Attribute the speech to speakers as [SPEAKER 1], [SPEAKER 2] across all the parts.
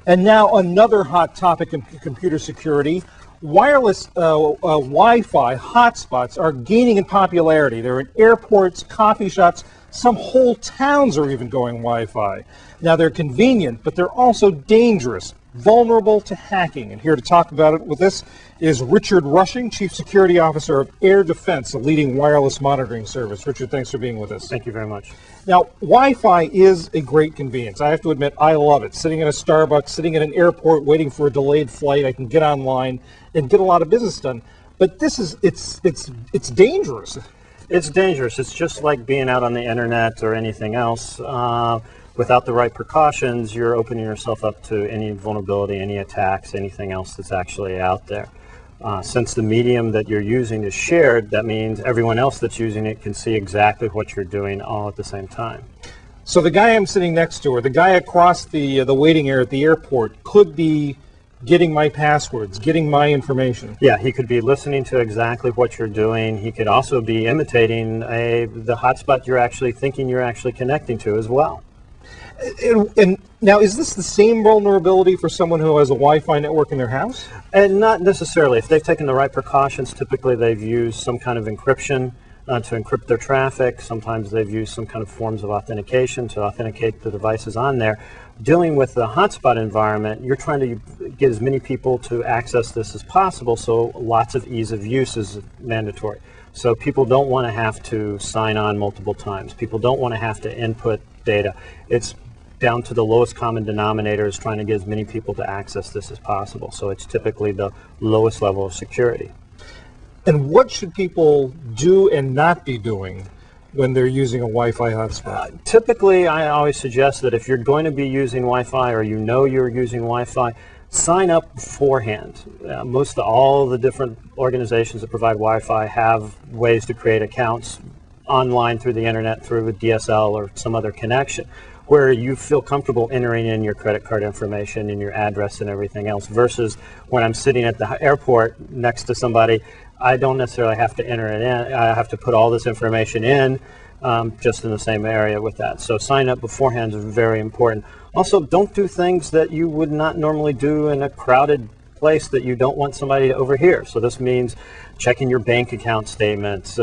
[SPEAKER 1] And now another hot topic in computer security. Wireless Wi-Fi hotspots are gaining in popularity. They're in airports, coffee shops, some whole towns are even going Wi-Fi. Now they're convenient, but they're also dangerous, vulnerable to hacking. And here to talk about it with us is Richard Rushing, Chief Security Officer of AirDefense, a leading wireless monitoring service. Richard, thanks for being with us.
[SPEAKER 2] Thank you very much.
[SPEAKER 1] Now, Wi-Fi is a great convenience. I have to admit, I love it. Sitting in a Starbucks, sitting at an airport, waiting for a delayed flight, I can get online and get a lot of business done. But this is, it's dangerous.
[SPEAKER 2] It's dangerous. It's just like being out on the internet or anything else. Without the right precautions, you're opening yourself up to any vulnerability, any attacks, anything else that's actually out there. Since the medium that you're using is shared, that means everyone else that's using it can see exactly what you're doing all at the same time.
[SPEAKER 1] So the guy I'm sitting next to, or the guy across the waiting area at the airport, could be getting my passwords, getting my information.
[SPEAKER 2] Yeah, he could be listening to exactly what you're doing. He could also be imitating the hotspot you're actually thinking you're actually connecting to as well.
[SPEAKER 1] And now, is this the same vulnerability for someone who has a Wi-Fi network in their house?
[SPEAKER 2] And not necessarily. If they've taken the right precautions, typically they've used some kind of encryption to encrypt their traffic. Sometimes they've used some kind of forms of authentication to authenticate the devices on there. Dealing with the hotspot environment, you're trying to get as many people to access this as possible, so lots of ease of use is mandatory. So people don't want to have to sign on multiple times. People don't want to have to input data. It's down to the lowest common denominator is trying to get as many people to access this as possible. So it's typically the lowest level of security.
[SPEAKER 1] And what should people do and not be doing when they're using a Wi-Fi hotspot?
[SPEAKER 2] Typically, I always suggest that if you're going to be using Wi-Fi or you know you're using Wi-Fi, sign up beforehand. All the different organizations that provide Wi-Fi have ways to create accounts online through the internet, through a DSL or some other connection, where you feel comfortable entering in your credit card information and your address and everything else, versus when I'm sitting at the airport next to somebody, I don't necessarily have to enter it in. I have to put all this information in just in the same area with that. So sign up beforehand is very important. Also, don't do things that you would not normally do in a crowded place that you don't want somebody to overhear. So this means checking your bank account statements,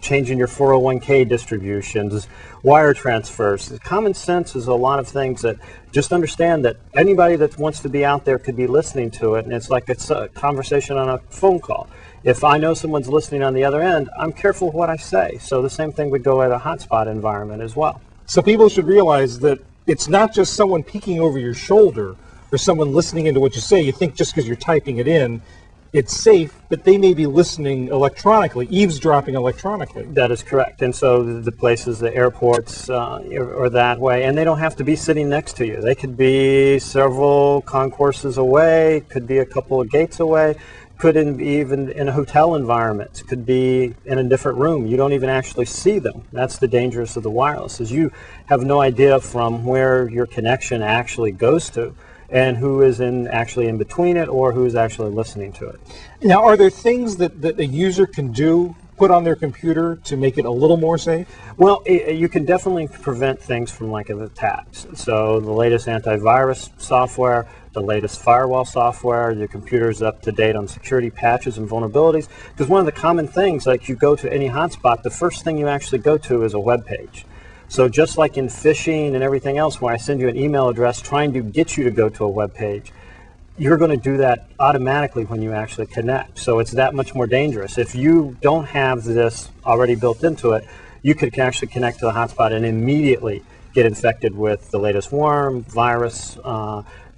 [SPEAKER 2] changing your 401k distributions, wire transfers. Common sense is a lot of things that just understand that anybody that wants to be out there could be listening to it, and it's like it's a conversation on a phone call. If I know someone's listening on the other end, I'm careful what I say. So the same thing would go at a hotspot environment as well.
[SPEAKER 1] So people should realize that it's not just someone peeking over your shoulder or someone listening into what you say. You think just because you're typing it in, it's safe, but they may be listening electronically, eavesdropping electronically.
[SPEAKER 2] That is correct. And so the places, the airports are that way, and they don't have to be sitting next to you. They could be several concourses away, could be a couple of gates away, could be even in a hotel environment, could be in a different room. You don't even actually see them. That's the dangers of the wireless, is you have no idea from where your connection actually goes to and who is actually in between it or who is actually listening to it.
[SPEAKER 1] Now, are there things that a user can do, put on their computer to make it a little more safe?
[SPEAKER 2] Well, you can definitely prevent things from like attacks. So the latest antivirus software, the latest firewall software, your computer's up to date on security patches and vulnerabilities. Because one of the common things, like you go to any hotspot, the first thing you actually go to is a web page. So just like in phishing and everything else, where I send you an email address trying to get you to go to a web page, you're going to do that automatically when you actually connect. So it's that much more dangerous. If you don't have this already built into it, you could actually connect to the hotspot and immediately get infected with the latest worm, virus,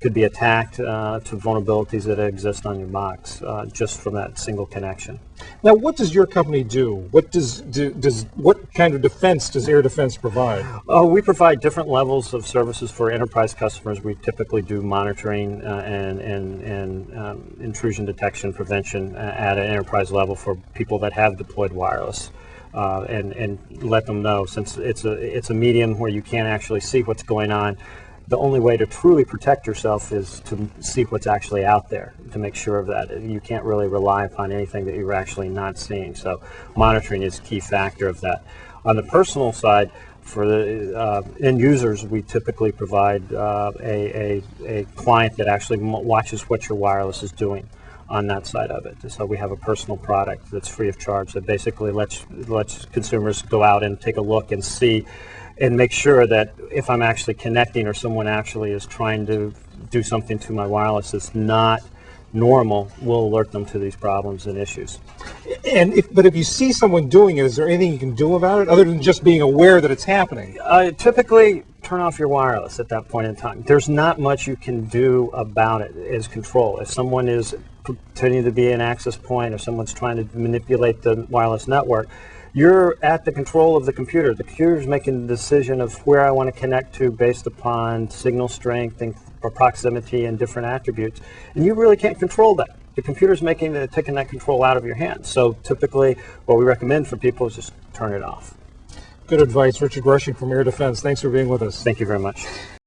[SPEAKER 2] could be attacked to vulnerabilities that exist on your box just from that single connection.
[SPEAKER 1] Now, what does your company do? What kind of defense does AirDefense provide?
[SPEAKER 2] We provide different levels of services for enterprise customers. We typically do monitoring and intrusion detection prevention at an enterprise level for people that have deployed wireless. And let them know, since it's a medium where you can't actually see what's going on, the only way to truly protect yourself is to see what's actually out there, to make sure of that. You can't really rely upon anything that you're actually not seeing. So monitoring is a key factor of that. On the personal side, For the end users, we typically provide a client that actually watches what your wireless is doing on that side of it. So we have a personal product that's free of charge that basically lets consumers go out and take a look and see and make sure that if I'm actually connecting or someone actually is trying to do something to my wireless that's not normal, we'll alert them to these problems and issues.
[SPEAKER 1] But if you see someone doing it, is there anything you can do about it other than just being aware that it's happening?
[SPEAKER 2] Typically, turn off your wireless at that point in time. There's not much you can do about it as control. If someone is pretending to be an access point or someone's trying to manipulate the wireless network, you're at the control of the computer. The computer's making the decision of where I want to connect to based upon signal strength and proximity and different attributes, and you really can't control that. The computer's taking that control out of your hands. So typically, what we recommend for people is just turn it off.
[SPEAKER 1] Good advice. Richard Rushing from AirDefense. Thanks for being with us.
[SPEAKER 2] Thank you very much.